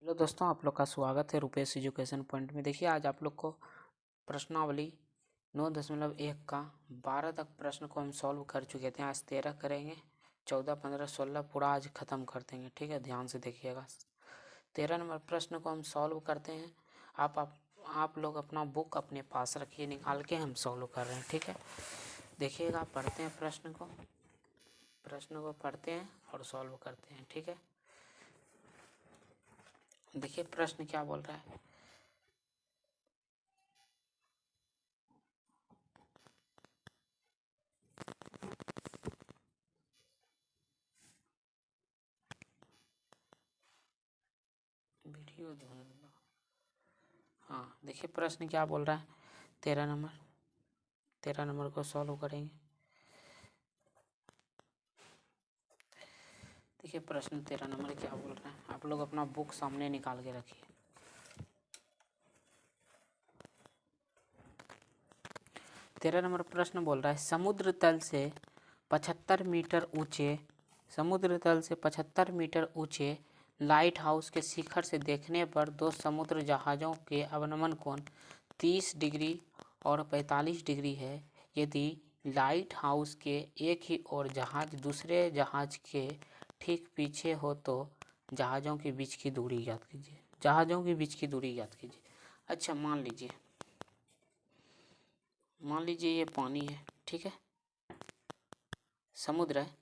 Hello दोस्तों, आप लोग का स्वागत है रुपेश एजुकेशन पॉइंट में। देखिए, आज आप लोग को प्रश्नावली 9.1 का 12 तक प्रश्न को हम सॉल्व कर चुके थे। आज 13 करेंगे, 14, 15, 16 पूरा आज ख़त्म कर देंगे। ठीक है, ध्यान से देखिएगा। 13 नंबर प्रश्न को हम सॉल्व करते हैं। आप लोग अपना बुक अपने पास रखिए, निकाल के हम सॉल्व कर रहे हैं। ठीक है, देखिएगा, पढ़ते हैं प्रश्न को पढ़ते हैं और सॉल्व करते हैं। ठीक है, देखिए प्रश्न क्या बोल रहा है। वीडियो ढूंढ लो। हाँ, देखिए प्रश्न क्या बोल रहा है। 13 नंबर को सॉल्व करेंगे। देखिए प्रश्न 13 नंबर क्या बोल रहा है। आप लोग अपना बुक सामने निकाल के रखिए। 13 नंबर प्रश्न बोल रहा है, समुद्र तल से 75 मीटर ऊंचे लाइट हाउस के शिखर से देखने पर दो समुद्र जहाज़ों के अवनमन कोण 30 डिग्री और 45 डिग्री है। यदि लाइट हाउस के एक ही ओर जहाज दूसरे जहाज के ठीक पीछे हो तो जहाज़ों के बीच की दूरी ज्ञात कीजिए। अच्छा, मान लीजिए ये पानी है। ठीक है, समुद्र है।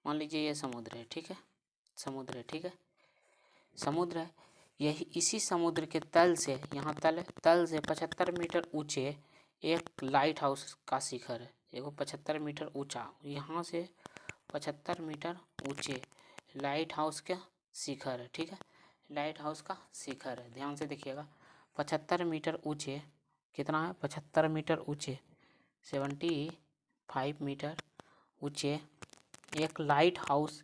मान लीजिए ये समुद्र है। ठीक है, समुद्र है। यही इसी समुद्र के तल से, यहाँ तल से 75 मीटर ऊंचे एक लाइट हाउस का शिखर है। देखो 75 मीटर ऊंचा, यहाँ से 75 मीटर ऊंचे लाइट हाउस का शिखर है। ठीक है, लाइट हाउस का शिखर है, ध्यान से देखिएगा। 75 मीटर ऊंचे कितना है? 75 मीटर ऊंचे 75 मीटर ऊंचे एक लाइट हाउस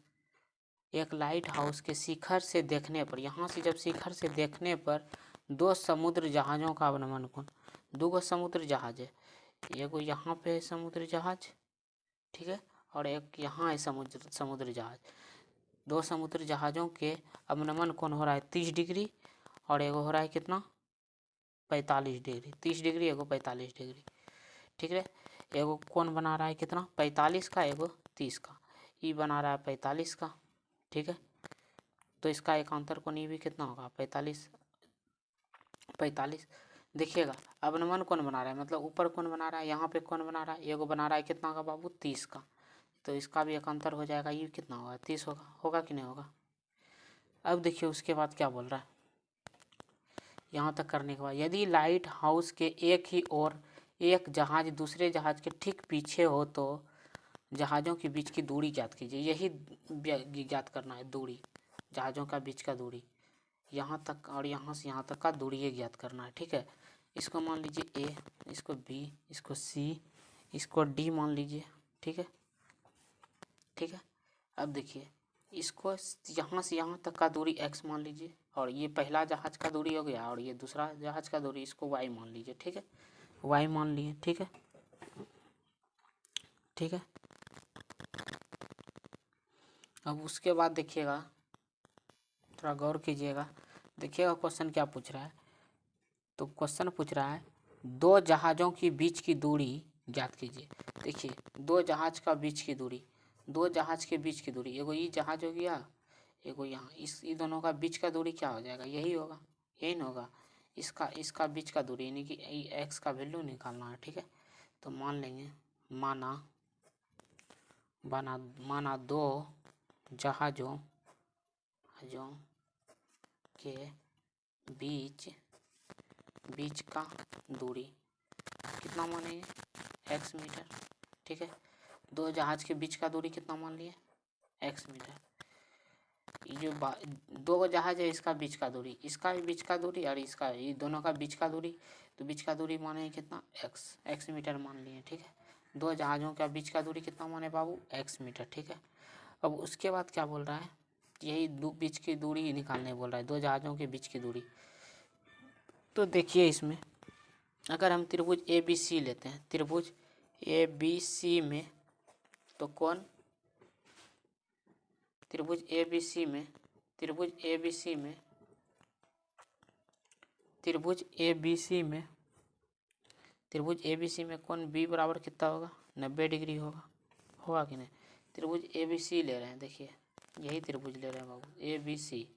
के शिखर से देखने पर, यहाँ से जब शिखर से देखने पर दो समुद्र जहाज़ों का अवनमन कोण, दो समुद्र जहाज है। एगो यहाँ पे है समुद्र जहाज, ठीक है, और एक यहाँ है समुद्र जहाज। दो समुद्र जहाज़ों के अवनमन कोण हो रहा है 30 डिग्री और एगो हो रहा है कितना? 45 डिग्री। 30 डिग्री एगो 45 डिग्री। ठीक है, एगो कोण बना रहा है कितना? 45 का, एगो 30 का। ये बना रहा है 45 का। ठीक है, तो इसका एकांतर कोण ये भी कितना होगा? 45। देखिएगा, अवनमन कोण बना रहा है मतलब ऊपर कोण बना रहा है, यहाँ पे कोण बना रहा है। एगो बना रहा है कितना का बाबू? 30 का। तो इसका भी एकांतर हो जाएगा, ये कितना होगा? 30 होगा कि नहीं होगा? अब देखिए उसके बाद क्या बोल रहा है। यहाँ तक करने के बाद, यदि लाइट हाउस के एक ही ओर एक जहाज दूसरे जहाज के ठीक पीछे हो तो जहाज़ों के बीच की दूरी ज्ञात कीजिए। यही ज्ञात करना है, दूरी, जहाज़ों का बीच का दूरी, यहाँ तक और यहाँ से यहाँ तक का दूरी ये ज्ञात करना है। ठीक है, इसको मान लीजिए ए, इसको बी, इसको सी, इसको डी मान लीजिए। ठीक है, अब देखिए इसको यहाँ से यहाँ तक का दूरी x मान लीजिए, और ये पहला जहाज का दूरी हो गया, और ये दूसरा जहाज का दूरी, इसको y मान लीजिए। ठीक है, y मान लिए। ठीक है, अब उसके बाद देखिएगा, थोड़ा गौर कीजिएगा, देखिएगा क्वेश्चन क्या पूछ रहा है। तो क्वेश्चन पूछ रहा है दो जहाज़ों के बीच की दूरी ज्ञात कीजिए। देखिए, दो जहाज के बीच की दूरी, एगो ये जहाज हो गया, एगो यहाँ, इस दोनों का बीच का दूरी क्या हो जाएगा? यही होगा, यही ना होगा। इसका बीच का दूरी यानी कि एक्स का वैल्यू निकालना है। ठीक है, तो मान लेंगे, माना दो जहाज़ों के बीच का दूरी कितना मानेंगे? x metre. ठीक है, दो जहाज के बीच का दूरी कितना मान लिए? x metre. ये दो जहाज है, इसका बीच का दूरी, इसका भी बीच का दूरी, और इसका, ये दोनों का बीच का दूरी, तो बीच का दूरी माने कितना? x मीटर मान लिए। ठीक है, दो जहाज़ों का बीच का दूरी कितना माने बाबू? x metre. ठीक है, अब उसके बाद क्या बोल रहा है, यही बीच की दूरी निकालने बोल रहा है, दो जहाज़ों के बीच की दूरी। तो देखिए इसमें अगर हम त्रिभुज ABC लेते हैं, त्रिभुज ABC में तो कौन, त्रिभुज ABC में त्रिभुज ए बी सी में कोण बी बराबर कितना होगा, 90 डिग्री होगा कि नहीं। त्रिभुज ए बी सी ले रहे हैं, देखिए यही त्रिभुज ले रहे हैं बाबू, ए बी सी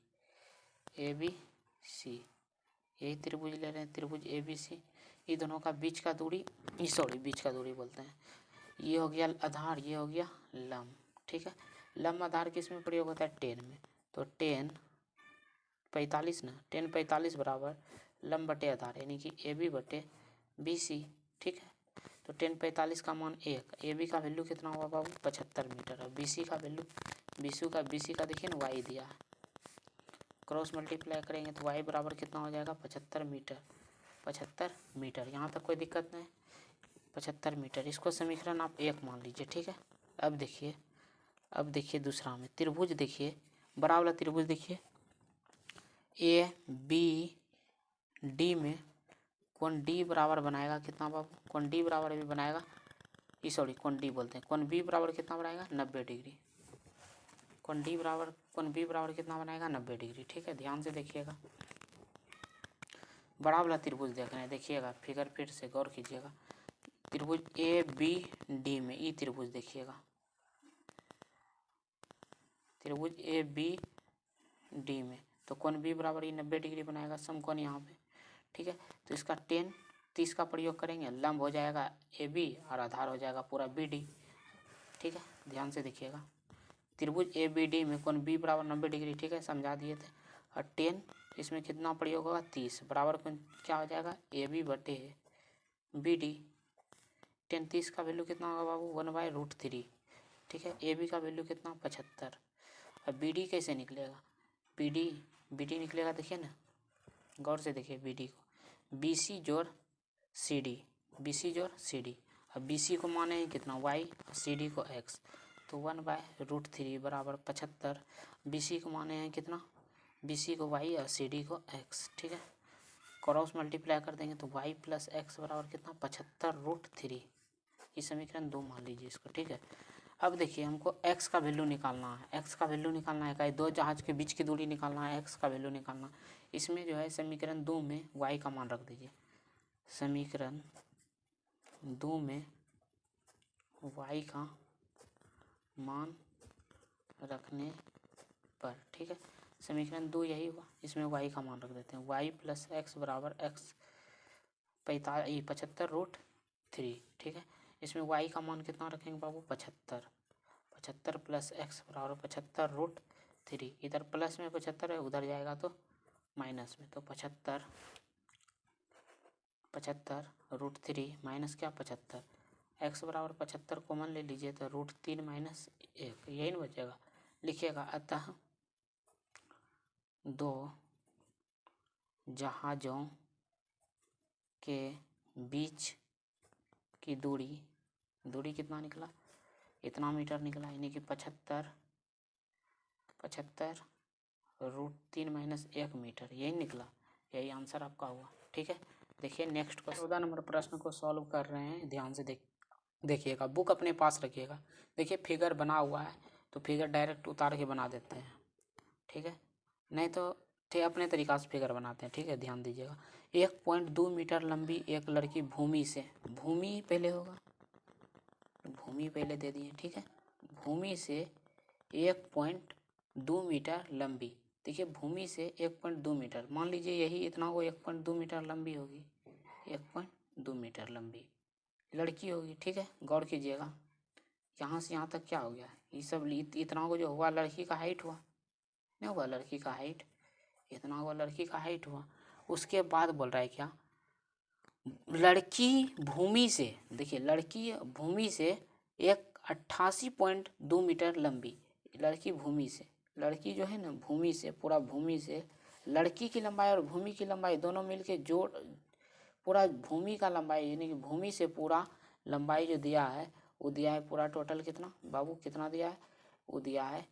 यही त्रिभुज ले रहे हैं, त्रिभुज ए बी सी। ये दोनों का बीच का दूरी बोलते हैं। ये हो गया आधार, ये हो गया लंब, ठीक है। लंब आधार किस में प्रयोग होता है, टेन में। तो टेन 45 ना, टेन 45 बराबर लंब बटे आधार यानी कि ए बी बटे बी सी, ठीक है। तो टेन 45 का मान 1, ए बी का वैल्यू कितना हुआ बाबू, 75 मीटर। और बी सी का वैल्यू, बी सी का देखिए ना वाई दिया है, क्रॉस मल्टीप्लाई करेंगे तो वाई बराबर कितना हो जाएगा, 75 मीटर। यहाँ तक कोई दिक्कत नहीं, 75 मीटर। इसको समीकरण आप 1 मान लीजिए, ठीक है। अब देखिए दूसरा में त्रिभुज, देखिए बड़ा वाला त्रिभुज, देखिए ए बी डी में कोण डी बराबर बनाएगा कितना बाबू, कोण डी बराबर भी बनाएगा, कोण डी बोलते हैं, कोण बी बराबर कितना बनाएगा, 90 डिग्री। कोण बी बराबर कितना बनाएगा, 90 डिग्री, ठीक है। ध्यान से देखिएगा, बड़ा वाला त्रिभुज देख रहे हैं, देखिएगा फिगर फिर से गौर कीजिएगा। त्रिभुज ए बी डी में ई त्रिभुज देखिएगा, त्रिभुज ए बी डी में तो कोण बी बराबर 90 डिग्री बनाएगा, समकोण यहाँ पे, ठीक है। तो इसका 30 का प्रयोग करेंगे, लंब हो जाएगा ए बी और आधार हो जाएगा पूरा बी डी, ठीक है। ध्यान से देखिएगा, त्रिभुज ए बी डी में कोण बी बराबर 90 डिग्री, ठीक है, समझा दिए थे। और 10 इसमें कितना प्रयोग होगा, 30 बराबर क्या हो जाएगा, ए बी बटे बी डी। 30 का वैल्यू कितना होगा बाबू, 1/√3, ठीक है। ए बी का वैल्यू कितना, 75। और बी डी कैसे निकलेगा, बी डी निकलेगा, देखिए ना गौर से देखिए बी डी को, बी सी जोड़ सी डी। अब बी सी को माने हैं कितना, वाई, और सी डी को एक्स, तो 1/√3 बराबर 75। बी सी को माने हैं कितना, बी सी को वाई और सी डी को एक्स, ठीक है। क्रॉस मल्टीप्लाई कर देंगे तो वाई प्लस एक्स बराबर कितना, 75√3। ये समीकरण 2 मान लीजिए इसको, ठीक है। अब देखिए हमको x का वैल्यू निकालना है, कहीं दो जहाज के बीच की दूरी निकालना है, x का वैल्यू निकालना। इसमें जो है समीकरण 2 में y का मान रख दीजिए, समीकरण 2 में y का मान रखने पर, ठीक है। समीकरण 2 यही हुआ, इसमें y का मान रख देते हैं, y प्लस एक्स बराबर x 75√3, ठीक है। इसमें y का मान कितना रखेंगे बाबू, 75 प्लस एक्स बराबर 75√3। इधर प्लस में 75 है, उधर जाएगा तो माइनस में, तो 75√3 माइनस क्या, 75। एक्स बराबर 75 कॉमन ले लीजिए तो √3 माइनस 1, यही ना बचेगा, लिखिएगा। अतः दो जहाज़ों के बीच की दूरी कितना निकला, इतना मीटर निकला, यानी कि 75√3 माइनस 1 मीटर, यही निकला, यही आंसर आपका हुआ, ठीक है। देखिए नेक्स्ट क्वेश्चन, 14 नंबर प्रश्न को सॉल्व कर रहे हैं, ध्यान से देखिएगा, बुक अपने पास रखिएगा। देखिए फिगर बना हुआ है तो फिगर डायरेक्ट उतार के बना देते हैं, ठीक है, नहीं तो अपने तरीक़ा से फिगर बनाते हैं, ठीक है। ध्यान दीजिएगा, 1.2 मीटर लंबी एक लड़की भूमि पहले होगा, भूमि पहले दे दिए, ठीक है। भूमि से 1.2 मीटर लंबी, देखिए भूमि से 1.2 मीटर, मान लीजिए यही इतना वो 1.2 मीटर लंबी होगी, 1.2 मीटर लंबी लड़की होगी, ठीक है। गौर कीजिएगा, यहाँ से यहाँ तक क्या हो गया, ये सब इतना को जो हुआ लड़की का हाइट हुआ, नहीं हुआ लड़की का हाइट, इतना हुआ लड़की का हाइट हुआ। उसके बाद बोल रहा है क्या, लड़की भूमि से, देखिए लड़की भूमि से 88.2 मीटर लंबी, लड़की भूमि से, लड़की जो है ना भूमि से, पूरा भूमि से लड़की की लंबाई और भूमि की लंबाई दोनों मिलके जोड़, पूरा भूमि का लंबाई यानी कि भूमि से पूरा लंबाई जो दिया है वो दिया है पूरा टोटल कितना बाबू, कितना दिया है, वो दिया है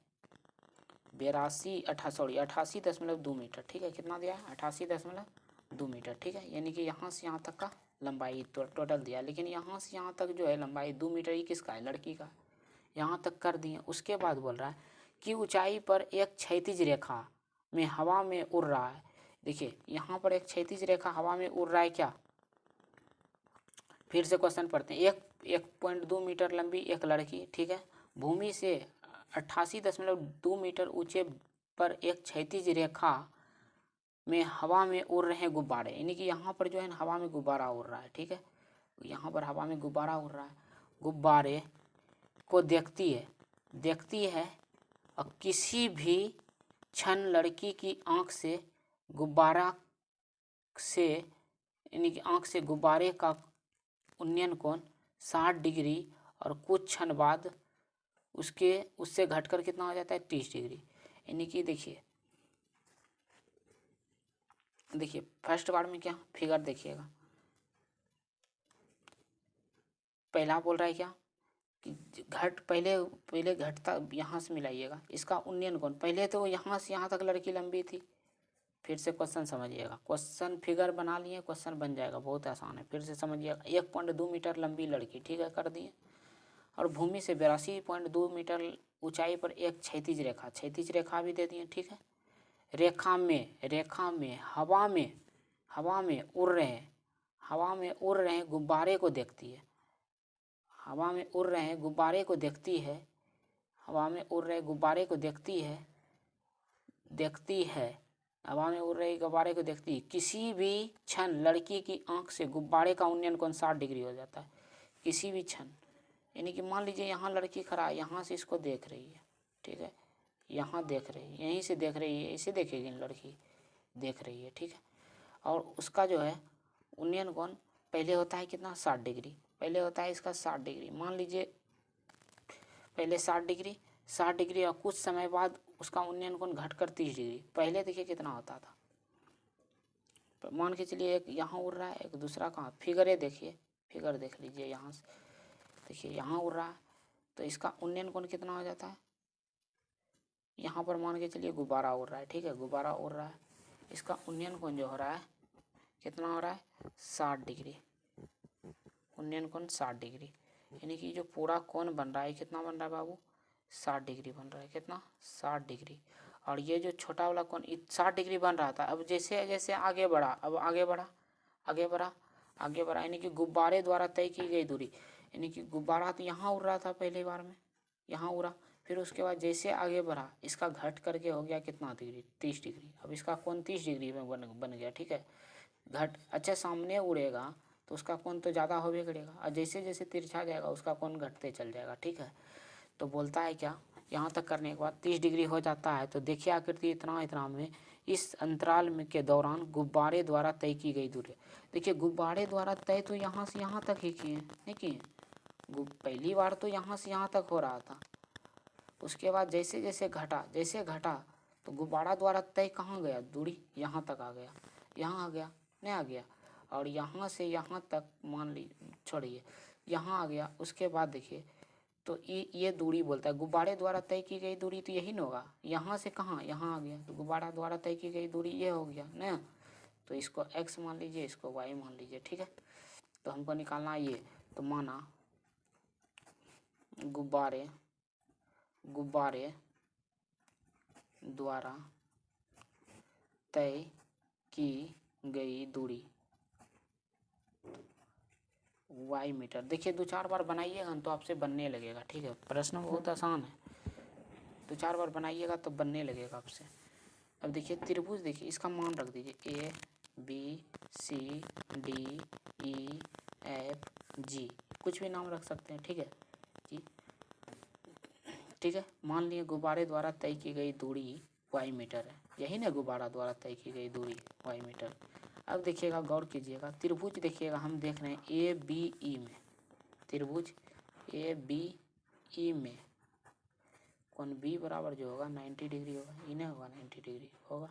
88.2 मीटर, ठीक है। कितना दिया है, 88.2 मीटर, ठीक है। यानी कि यहाँ से यहाँ तक का लंबाई टोटल दिया, लेकिन यहाँ से यहाँ तक जो है लंबाई 2 मीटर ही किसका है, लड़की का, यहाँ तक कर दिए। उसके बाद बोल रहा है कि ऊंचाई पर एक क्षैतिज रेखा में हवा में उड़ रहा है देखिए यहाँ पर एक क्षैतिज रेखा हवा में उड़ रहा है क्या, फिर से क्वेश्चन पढ़ते हैं। 1.2 मीटर लंबी एक लड़की, ठीक है, भूमि से 88.2 मीटर ऊंचे पर एक क्षैतिज रेखा में हवा में उड़ रहे गुब्बारे, यानी कि यहाँ पर जो है हवा में गुब्बारा उड़ रहा है, ठीक है, यहाँ पर हवा में गुब्बारा उड़ रहा है, गुब्बारे को देखती है और किसी भी क्षण लड़की की आंख से गुब्बारा से, यानी कि आंख से गुब्बारे का उन्नयन कोण 60 डिग्री और कुछ क्षण बाद उससे घटकर कितना हो जाता है 30 डिग्री। यानी कि देखिए फर्स्ट बार में क्या फिगर देखिएगा, पहला बोल रहा है क्या कि पहले घटता, यहाँ से मिलाइएगा इसका उन्नयन कोण, पहले तो यहाँ से यहाँ तक लड़की लंबी थी, फिर से क्वेश्चन समझिएगा, क्वेश्चन फिगर बना लिए, क्वेश्चन बन जाएगा, बहुत आसान है, फिर से समझिएगा। 1.2 मीटर लंबी लड़की, ठीक है, कर दिए, और भूमि से 82.2 मीटर ऊंचाई पर एक क्षैतिज रेखा भी दे दिए, ठीक है, रेखा में हवा में उड़ रहे गुब्बारे को देखती है, हवा में उड़ रहे गुब्बारे को देखती है, किसी भी क्षण लड़की की आंख से गुब्बारे का उन्नयन कोण 60 डिग्री हो जाता है, किसी भी क्षण, यानी कि मान लीजिए यहाँ लड़की खड़ा है, यहाँ से इसको देख रही है, ठीक है, यहाँ देख रही है, यहीं से देख रही है, इसे देखेगी लड़की, देख रही है, ठीक है, और उसका जो है उन्नयन कोण पहले होता है कितना 60 डिग्री, पहले होता है इसका 60 डिग्री, मान लीजिए पहले 60 डिग्री और कुछ समय बाद उसका उन्नयन कोण घटकर 30 डिग्री, पहले देखिए कितना होता था, मान के चलिए एक यहाँ उड़ रहा है, एक दूसरा कहाँ, फिगर देख लीजिए, यहाँ से देखिए यहाँ उड़ रहा है, तो इसका उन्नयन कोण कितना हो जाता है, यहाँ पर मान के चलिए गुब्बारा उड़ रहा है, ठीक है, गुब्बारा उड़ रहा है, इसका उन्नयन कोण जो हो रहा है कितना हो रहा है 60 डिग्री, उन्नयन कोण 60 डिग्री, यानी कि जो पूरा कोण बन रहा है कितना बन रहा है बाबू 60 डिग्री बन रहा है, कितना 60 डिग्री, और ये जो छोटा वाला कोण 60 डिग्री बन रहा था, अब जैसे जैसे आगे बढ़ा, यानी कि गुब्बारे द्वारा तय की गई दूरी, यानी कि गुब्बारा तो यहाँ उड़ रहा था पहली बार में, यहाँ उड़ा, फिर उसके बाद जैसे आगे बढ़ा इसका घट करके हो गया कितना डिग्री 30 डिग्री, अब इसका कोण 30 डिग्री में बन गया, ठीक है, अच्छा सामने उड़ेगा तो उसका कोण तो ज़्यादा होवे करेगा, और जैसे जैसे तिरछा जाएगा उसका कोण घटते चल जाएगा, ठीक है, तो बोलता है क्या, यहाँ तक करने के बाद 30 डिग्री हो जाता है, तो देखिए आकृति इतना में इस अंतराल में के दौरान गुब्बारे द्वारा तय की गई दूरी, देखिए गुब्बारे द्वारा तय तो यहाँ से यहाँ तक ही किए, नहीं किए, पहली बार तो यहाँ से यहाँ तक हो रहा था, उसके बाद जैसे जैसे घटा तो गुब्बारा द्वारा तय कहाँ गया दूरी, यहाँ तक आ गया, यहाँ आ गया, नहीं आ गया, और यहाँ से यहाँ तक मान लीजिए छोड़िए, यहाँ आ गया, उसके बाद देखिए तो ये दूरी बोलता है गुब्बारे द्वारा तय की गई दूरी, तो यही ना होगा, यहाँ से कहाँ यहाँ आ गया, तो गुब्बारा द्वारा तय की गई दूरी ये हो गया ना, तो इसको x मान लीजिए, इसको y मान लीजिए, ठीक है, तो हमको निकालना ये, तो माना गुब्बारे द्वारा तय की गई दूरी y मीटर, देखिए 2-4 बार बनाइएगा तो आपसे बनने लगेगा, ठीक है, प्रश्न बहुत आसान है, 2-4 बार बनाइएगा तो बनने लगेगा आपसे। अब देखिए त्रिभुज, देखिए इसका मान रख दीजिए ABCDEFG, कुछ भी नाम रख सकते हैं, ठीक है जी, ठीक है, मान लिए गुब्बारे द्वारा तय की गई दूरी y मीटर है, यही ना गुब्बारा द्वारा तय की गई दूरी y मीटर। अब देखिएगा गौर कीजिएगा, त्रिभुज देखिएगा हम देख रहे हैं ABE में, त्रिभुज ABE में कोण B बराबर जो होगा 90 डिग्री होगा, इन्हें होगा 90 डिग्री होगा,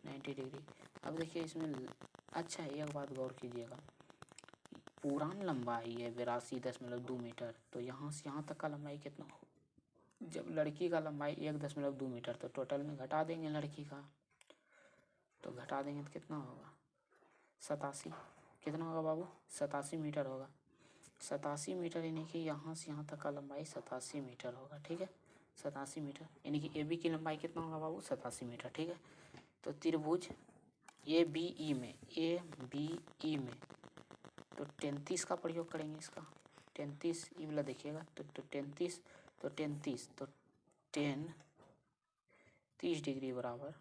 90 डिग्री। अब देखिए इसमें अच्छा है, एक बात गौर कीजिएगा, पुरान लंबाई है 82.2 मीटर, तो यहाँ से यहाँ तक का लंबाई कितना हो, जब लड़की का लंबाई 1.2 मीटर, तो टोटल में घटा देंगे लड़की का, तो घटा देंगे तो कितना होगा 87, कितना होगा बाबू 87 मीटर होगा, 87 मीटर, यानी कि यहाँ से यहाँ तक का लंबाई 87 मीटर होगा, ठीक है, 87 मीटर, यानी कि AB की लंबाई कितना होगा बाबू 87 मीटर, ठीक है, तो त्रिभुज ए बी ई में तो 33 का प्रयोग करेंगे इसका। 33 ई वाला देखिएगा तो 33 तो 10 30 डिग्री बराबर,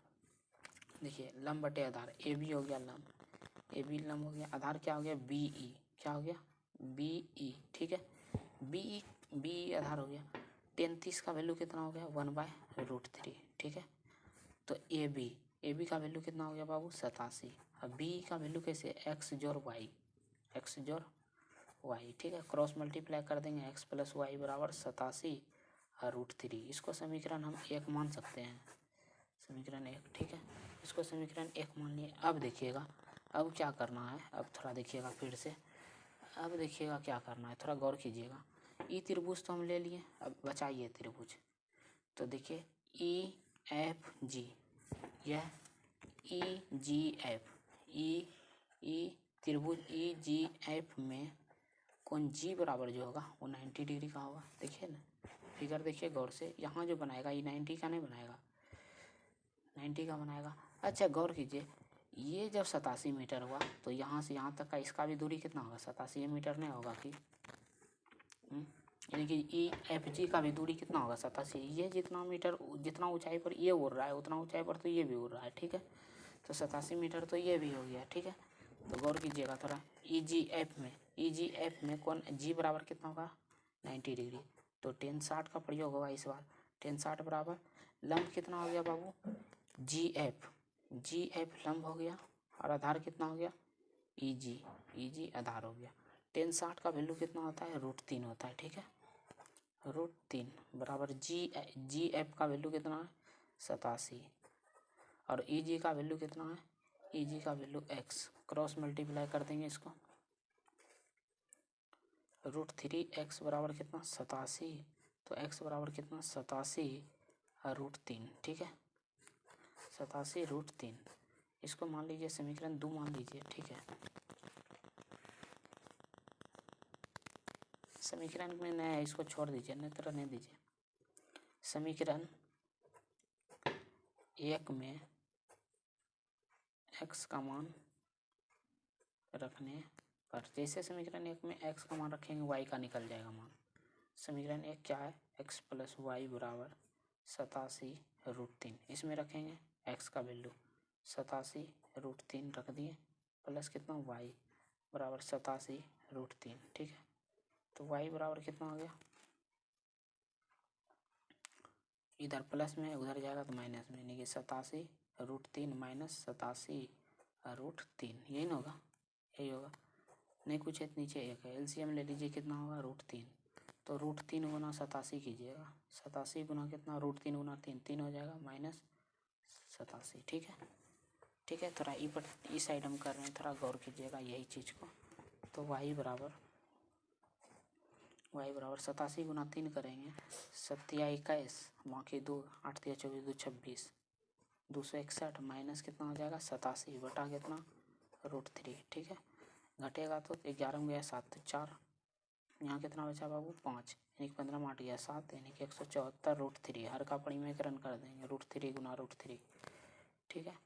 देखिए लंब बटे आधार ए बी हो गया लंब, ए बी लंब हो गया, आधार क्या हो गया बी ई, क्या हो गया बी ई, ठीक है। बी ई आधार हो गया। 33 का वैल्यू कितना हो गया 1/√3, ठीक है। तो ए बी का वैल्यू कितना हो गया बाबू 87। अब बी का वैल्यू कैसे एक्स जोड़ वाई, ठीक है। क्रॉस मल्टीप्लाई कर देंगे एक्स प्लस वाई बराबर 87/√3। इसको समीकरण हम 1 मान सकते हैं, समीकरण 1, ठीक है। इसको समीकरण 1 मान लिए। अब देखिएगा अब क्या करना है, अब थोड़ा देखिएगा फिर से, अब देखिएगा क्या करना है, थोड़ा गौर कीजिएगा। ई त्रिभुज तो हम ले लिए, अब बचाइए त्रिभुज। तो देखिए ई एफ जी, यह ई जी एफ, ई त्रिभुज ई जी एफ में कोण जी बराबर जो होगा वो 90 डिग्री का होगा। देखिए ना फिगर देखिए गौर से, यहाँ जो बनाएगा ये 90 का नहीं बनाएगा, 90 का बनाएगा। अच्छा गौर कीजिए, ये जब 87 मीटर हुआ तो यहाँ से यहाँ तक का इसका भी दूरी कितना होगा 87 मीटर नहीं होगा कि, यानी कि ई एफ जी का भी दूरी कितना होगा 87। ये जितना मीटर जितना ऊंचाई पर ये उड़ रहा है उतना ऊंचाई पर तो ये भी उड़ रहा है, ठीक है। तो 87 मीटर तो ये भी हो गया, ठीक है। तो गौर कीजिएगा थोड़ा, ई जी एफ में कौन जी बराबर कितना होगा 90 डिग्री, तो 1060 का प्रयोग होगा इस बार। 1060 बराबर लंब कितना हो गया बाबू जी एफ लंब हो गया, और आधार कितना हो गया ई जी आधार हो गया। 1060 का वैल्यू कितना होता है √3 होता है, ठीक है। √3 बराबर जी एफ का वैल्यू कितना है 87, और ई जी का वैल्यू कितना है, ई जी का वैल्यू x, क्रॉस मल्टीप्लाई कर देंगे इसको। √3x बराबर कितना 87, तो x बराबर कितना 87/√3, ठीक है। 87/√3, इसको मान लीजिए समीकरण 2 मान लीजिए, ठीक है। समीकरण में नया है इसको छोड़ दीजिए, नहीं तो रहने दीजिए। समीकरण 1 में x का मान रखने पर, जैसे समीकरण 1 में x का मान रखेंगे y का निकल जाएगा मान। समीकरण 1 क्या है x प्लस वाई बराबर 87/√3, इसमें रखेंगे x का वैल्यू 87/√3 रख दिए, प्लस कितना y बराबर 87/√3, ठीक है। तो y बराबर कितना हो गया, इधर प्लस में उधर जाएगा तो माइनस में, यानी कि 87/√3 माइनस 87/√3, यही ना होगा, यही होगा। नहीं कुछ है नीचे 1 है, एलसीएम ले लीजिए कितना होगा √3, तो √3 गुना 87 कीजिएगा, 87 गुना कितना √3 गुना 3 हो जाएगा माइनस 87, ठीक है। ठीक है, थोड़ा इस साइड हम कर रहे हैं, थोड़ा गौर कीजिएगा यही चीज़ को। तो y बराबर 87 गुना 3 करेंगे, 7×21 बाकी 2, 8×3 = 24, 261 माइनस कितना हो जाएगा 87 बटा कितना √3, ठीक है। घटेगा तो 11 में गया 7 तो 4, यहाँ कितना बचा बाबू 5, यानी कि 15 में 8 गया 7, यानी कि 174/√3, हर का परिमेयकरण कर देंगे √3 गुना √3, ठीक है।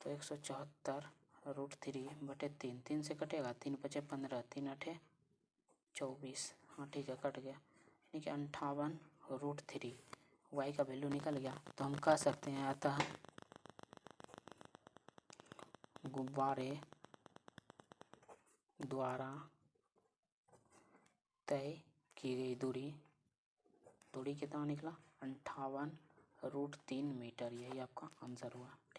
तो 174/√3 बटे 3, 3 से कटेगा 3 × 5 = 15, 3 × 8 = 24, हाँ ठीक है कट गया, यानी कि 58/√3 y का वैल्यू निकल गया। तो हम कह सकते हैं अतः गुब्बारे द्वारा तय की गई दूरी कितना निकला 58/√3 मीटर, यही आपका आंसर हुआ, ठीक।